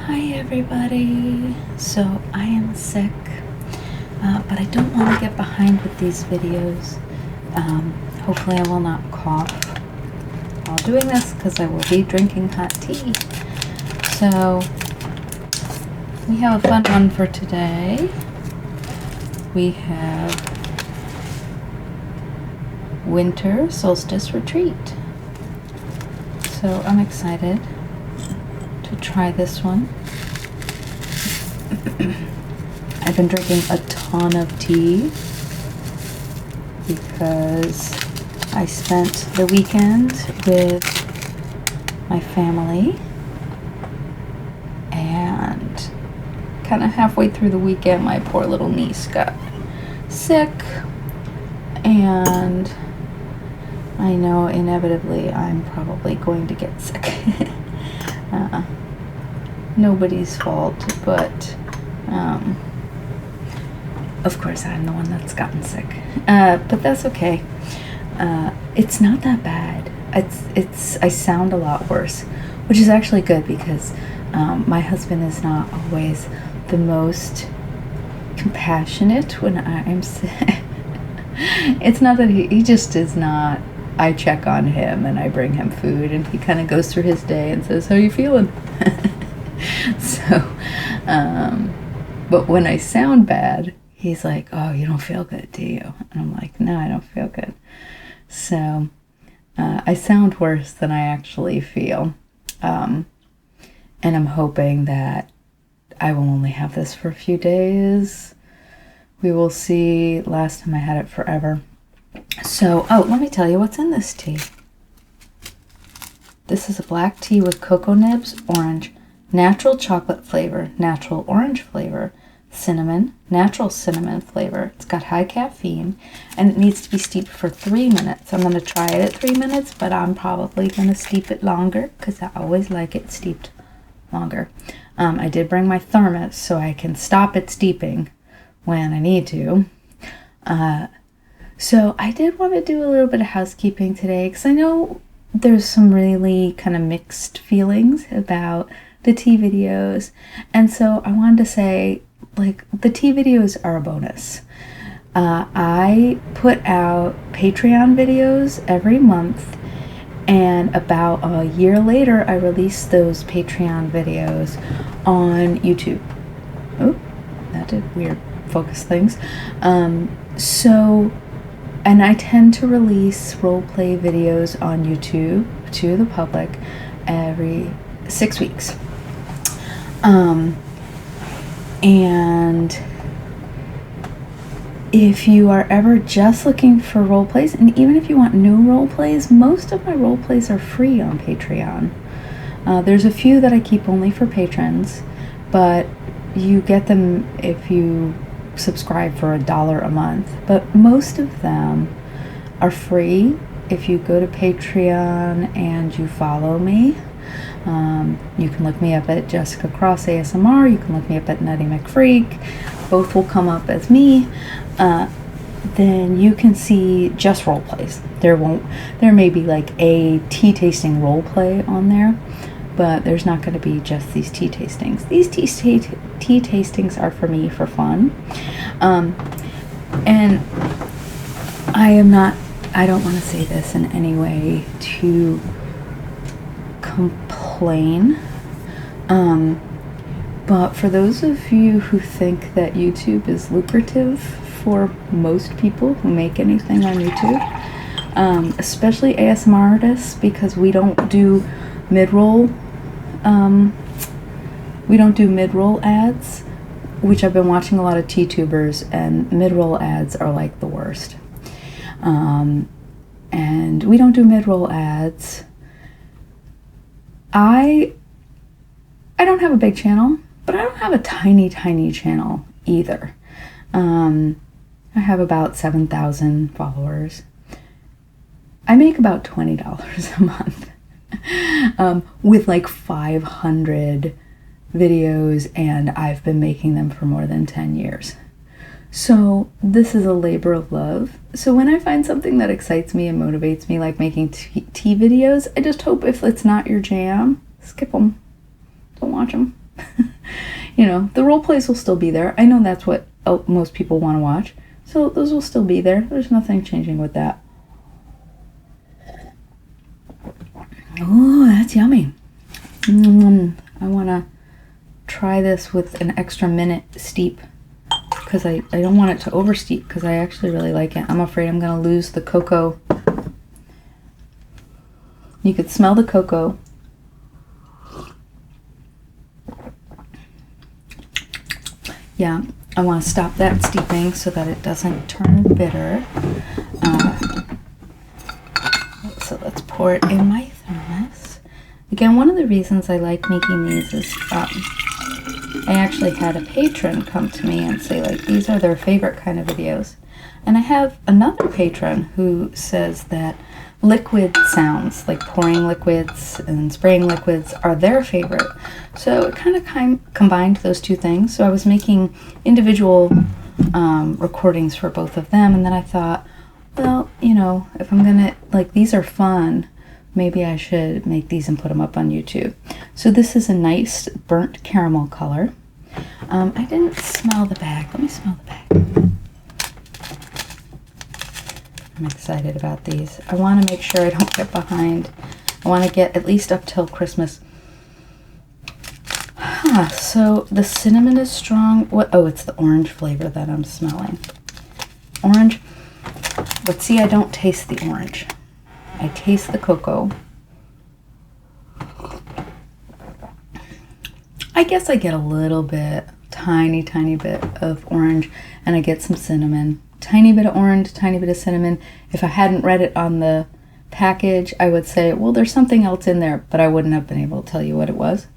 Hi everybody. So I am sick, but I don't want to get behind with these videos. Hopefully I will not cough while doing this because I will be drinking hot tea. So we have a fun one for today. We have Winter Solstice Retreat. So I'm excited to try this one. I've been drinking a ton of tea because I spent the weekend with my family, and kind of halfway through the weekend my poor little niece got sick, and I know inevitably I'm probably going to get sick. Nobody's fault, but of course I'm the one that's gotten sick. But that's okay. It's not that bad. I sound a lot worse, which is actually good because my husband is not always the most compassionate when I'm sick. It's not that he just is not. I check on him and I bring him food, and he kind of goes through his day and says, "How you feeling?" So, but when I sound bad, he's like, "Oh, you don't feel good, do you?" And I'm like, "No, I don't feel good." So, I sound worse than I actually feel. And I'm hoping that I will only have this for a few days. We will see. Last time I had it forever. So, let me tell you what's in this tea. This is a black tea with cocoa nibs, orange, natural chocolate flavor, natural orange flavor, cinnamon, natural cinnamon flavor. It's got high caffeine, and it needs to be steeped for 3 minutes. I'm going to try it at 3 minutes, but I'm probably going to steep it longer because I always like it steeped longer. I did bring my thermos so I can stop it steeping when I need to. So I did want to do a little bit of housekeeping today because I know there's some really kind of mixed feelings about the tea videos. And so I wanted to say, like, the tea videos are a bonus. I put out Patreon videos every month, and about a year later I released those Patreon videos on YouTube. Oh, that did weird focus things. And I tend to release roleplay videos on YouTube to the public every 6 weeks. And if you are ever just looking for roleplays, and even if you want new roleplays, most of my roleplays are free on Patreon. There's a few that I keep only for patrons, but you get them if you subscribe for $1 a month, but most of them are free if you go to Patreon and you follow me. You can look me up at Jessica Cross ASMR. You can look me up at Nutty McFreak. Both will come up as me. Then you can see just role plays. There may be like a tea tasting role play on there, but there's not going to be just these tea tastings. These tea tastings are for me for fun. And I don't want to say this in any way to complain. But for those of you who think that YouTube is lucrative for most people who make anything on YouTube, especially ASMRtists, because we don't do mid-roll ads, which I've been watching a lot of tea-tubers, and mid-roll ads are like the worst. And we don't do mid-roll ads. I don't have a big channel, but I don't have a tiny channel either. I have about 7,000 followers. I make about $20 a month with like 500 videos, and I've been making them for more than 10 years. So this is a labor of love. So when I find something that excites me and motivates me, like making tea videos, I just hope if it's not your jam, skip them. Don't watch them. you know, the role plays will still be there. I know that's what most people want to watch. So those will still be there. There's nothing changing with that. Oh, that's yummy. I want to try this with an extra minute steep because I don't want it to oversteep because I actually really like it. I'm afraid I'm going to lose the cocoa. You could smell the cocoa. Yeah, I want to stop that steeping so that it doesn't turn bitter. So let's pour it in my thermos. Again, one of the reasons I like making these is I actually had a patron come to me and say, like, these are their favorite kind of videos. And I have another patron who says that liquid sounds, like pouring liquids and spraying liquids, are their favorite. So it kind of combined those two things. So I was making individual recordings for both of them, and then I thought, well, you know, if I'm gonna, like, these are fun, maybe I should make these and put them up on YouTube. So this is a nice burnt caramel color. I didn't smell the bag. Let me smell the bag. I'm excited about these. I want to make sure I don't get behind. I want to get at least up till Christmas. So the cinnamon is strong. What? Oh, it's the orange flavor that I'm smelling. Orange. But see, I don't taste the orange. I taste the cocoa. I guess I get a little bit, tiny bit of orange, and I get some cinnamon. Tiny bit of orange, tiny bit of cinnamon. If I hadn't read it on the package, I would say, well, there's something else in there, but I wouldn't have been able to tell you what it was.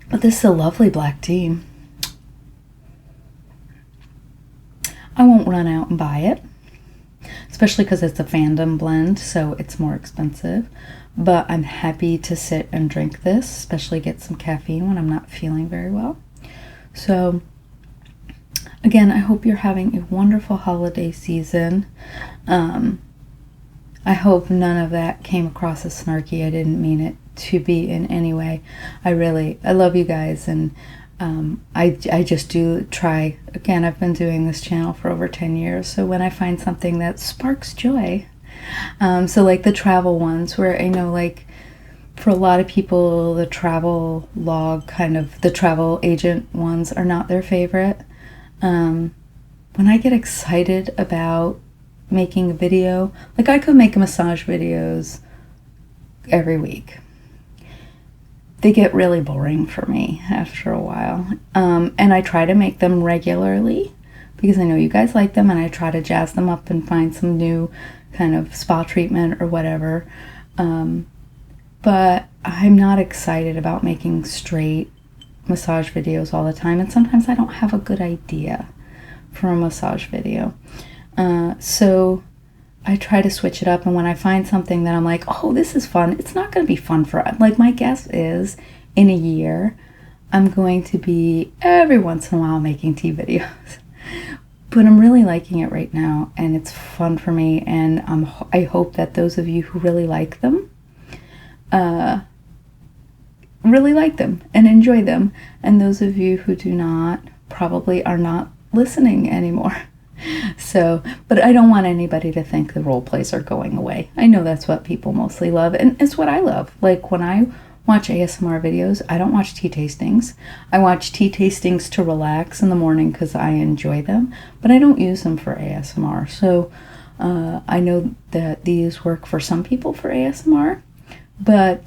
But this is a lovely black tea. I won't run out and buy it, especially because it's a fandom blend, so it's more expensive. But I'm happy to sit and drink this, especially get some caffeine when I'm not feeling very well. So again, I hope you're having a wonderful holiday season. I hope none of that came across as snarky. I didn't mean it to be in any way. I love you guys, and I just do try. Again, I've been doing this channel for over 10 years, so when I find something that sparks joy, so like the travel ones, where I know, like, for a lot of people, the travel log, kind of the travel agent ones are not their favorite. When I get excited about making a video, like, I could make massage videos every week. They get really boring for me after a while. And I try to make them regularly because I know you guys like them, and I try to jazz them up and find some new kind of spa treatment or whatever. But I'm not excited about making straight massage videos all the time, and sometimes I don't have a good idea for a massage video. So I try to switch it up, and when I find something that I'm like, oh, this is fun, it's not going to be fun for, like, my guess is in a year I'm going to be every once in a while making tea videos. But I'm really liking it right now, and it's fun for me, and I hope that those of you who really like them and enjoy them, and those of you who do not probably are not listening anymore. So, but I don't want anybody to think the role plays are going away. I know that's what people mostly love, and it's what I love. Like, when I watch ASMR videos, I don't watch tea tastings. I watch tea tastings to relax in the morning because I enjoy them, but I don't use them for ASMR. So I know that these work for some people for ASMR, but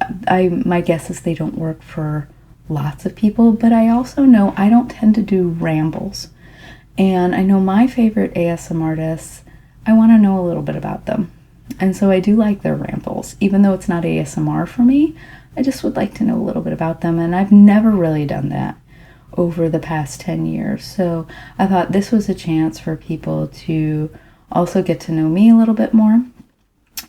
my guess is they don't work for lots of people. But I also know I don't tend to do rambles. And I know my favorite ASMRtists, I want to know a little bit about them. And so I do like their rambles. Even though it's not ASMR for me, I just would like to know a little bit about them. And I've never really done that over the past 10 years. So I thought this was a chance for people to also get to know me a little bit more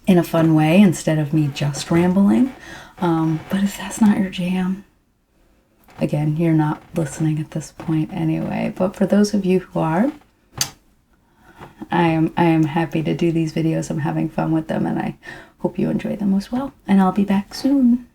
in a fun way instead of me just rambling. But if that's not your jam, again, you're not listening at this point anyway. But for those of you who are, I am happy to do these videos. I'm having fun with them, and I hope you enjoy them as well. And I'll be back soon.